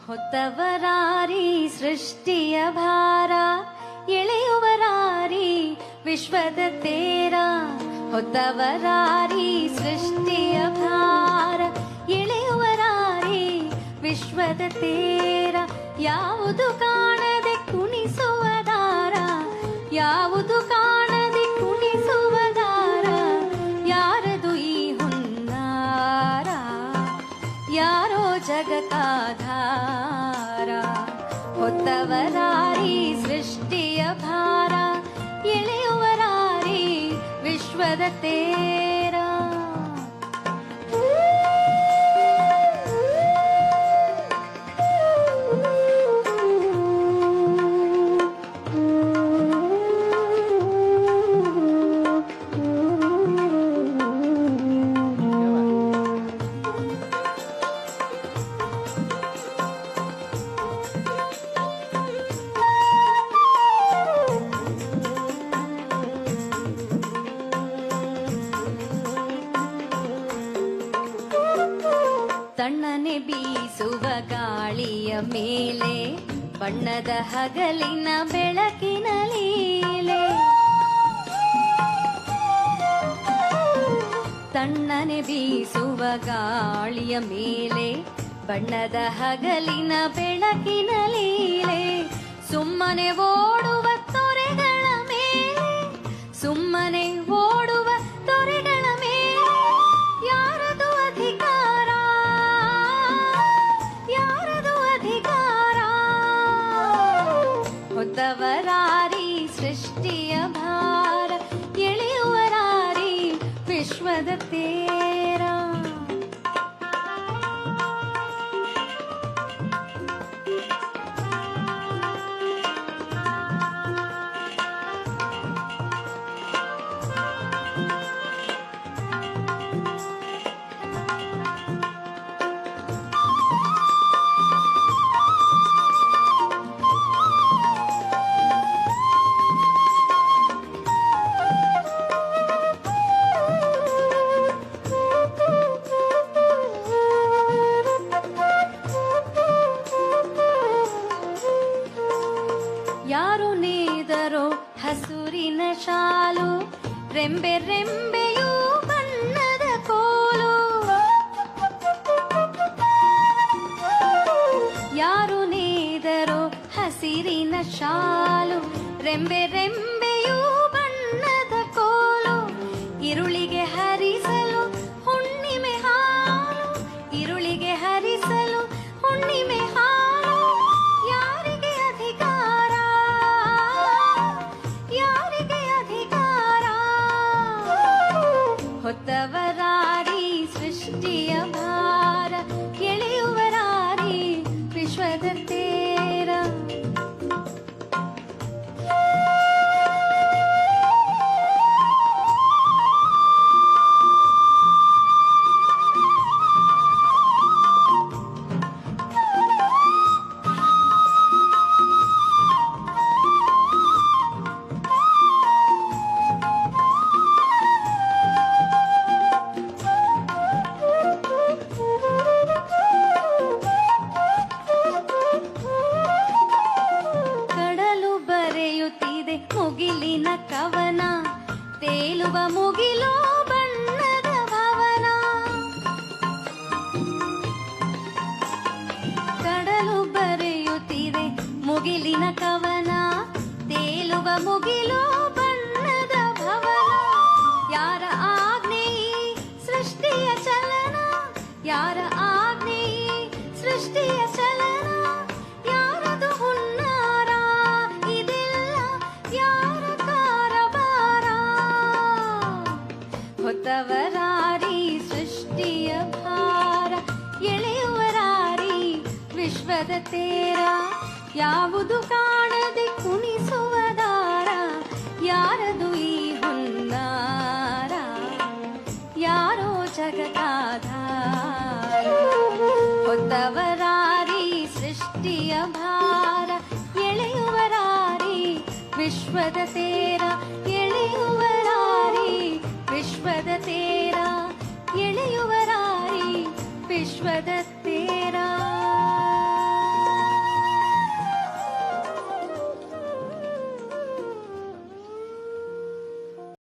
ಹೊತ್ತವರಾರಿ ಸೃಷ್ಟಿಯ ಭಾರ, ಎಳೆಯುವರಾರಿ ವಿಶ್ವದ ತೇರ. ಹೊತ್ತವರಾರಿ ಸೃಷ್ಟಿಯ ಭಾರ, ಎಳೆಯುವರಾರಿ ವಿಶ್ವದ ತೇರ. ಯಾವುದು ಕಾಣದೆ ಕುಣಿಸುವ ದಾರ, ಯಾವುದು ಕಾಣದೆ ಕುಣಿಸುವ ದಾರ, ಯಾರದು ಈ ಹುನ್ನಾರ, ಯಾರೋ ಜಗತಾಧಾರ. ಹೊತ್ತವರಾರಿ ಸೃಷ್ಟಿಯ ಭಾರ, ಎಳೆಯುವರಾರಿ ವಿಶ್ವದ ತೇರ. ತಣ್ಣನೆ ಬೀಸುವ ಗಾಳಿಯ ಮೇಲೆ ಬಣ್ಣದ ಹಗಲಿನ ಬೆಳಕಿನ ಲೀಲೆ. ತಣ್ಣನೆ ಬೀಸುವ ಗಾಳಿಯ ಮೇಲೆ ಬಣ್ಣದ ಹಗಲಿನ ಬೆಳಕಿನ ಲೀಲೆ. ಸುಮ್ಮನೆ ಓಡುವ ತೊರೆಗಳ ಮೇಲೆ, ಸುಮ್ಮನೆ ಓಡುವ ತೊರೆಗಳ ಮೇಲೆ, ಯಾರದು ಅಧಿಕಾರ, ಯಾರದು ಅಧಿಕಾರ. ಹೊತ್ತವರಾರಿ ಸೃಷ್ಟಿಯ ಭಾರ, ಎಳೆಯುವರಾರಿ ವಿಶ್ವದ ತೇರ. ಯಾರು ನೇದರೋ ಹಸುರಿನ ಶಾಲು, ರೆಂಬೆ ರೆಂಬೆಯೂ ಬಣ್ಣದ ಕೋಲು. ಯಾರು ನೇದರೋ ಹಸಿರಿನ ಶಾಲು, ರೆಂಬೆ ರೆಂಬೆಯೂ ಬಣ್ಣದ ಕೋಲು. ಇರುಳಿಗೆ ಹರಿಸಲು ಹುಣ್ಣಿಮೆ ಹಾಲು, ಇರುಳಿಗೆ ಹರಿಸಲು ಹುಣ್ಣಿಮೆ ಹಾಲು. ಯಾರಿಗೆ ಅಧಿಕಾರ, ಯಾರಿಗೆ ಅಧಿಕಾರ. ಹೊತ್ತವರಾರಿ ಸೃಷ್ಟಿಯ ಭಾರ, ಎಳೆಯುವರಾರಿ ವಿಶ್ವದ ತೇರ. ಮುಗಿಲಿನ ಕವನ, ತೇಲುವ ಮುಗಿಲೋ ಬಣ್ಣದ ಭವನ. ಕಡಲು ಬರೆಯುತ್ತಿದೆ ಮುಗಿಲಿನ ಕವನ, ತೇಲುವ ಮುಗಿಲೋ ಬಣ್ಣದ ಭವನ. ಯಾರ ಆಜ್ಞೆ ಸೃಷ್ಟಿಯ ಚಲನ, ಯಾರ ಆಜ್ಞೆ ಸೃಷ್ಟಿಯ ಚಲನ. ಯಾರದು ಹುನ್ನಾರ, ಇದೆಲ್ಲ ಯಾರ ಕಾರಬಾರ. ಹೊತ್ತವರಾರಿ ಸೃಷ್ಟಿಯ ಭಾರ, ಎಳೆಯುವರಾರಿ ವಿಶ್ವದ ತೇರ. ಯಾವುದು ಕಾಣದೆ ಕುಣಿಸುವ ದಾರ, ಯಾರದು ಈ ಹುನ್ನಾರ, ಯಾರೋ ಜಗತಾಧಾರ. ಹೊತ್ತವರಾರಿ ಸೃಷ್ಟಿಯ ಭಾರ, ಎಳೆಯುವರಾರಿ ವಿಶ್ವದ ತೇರ.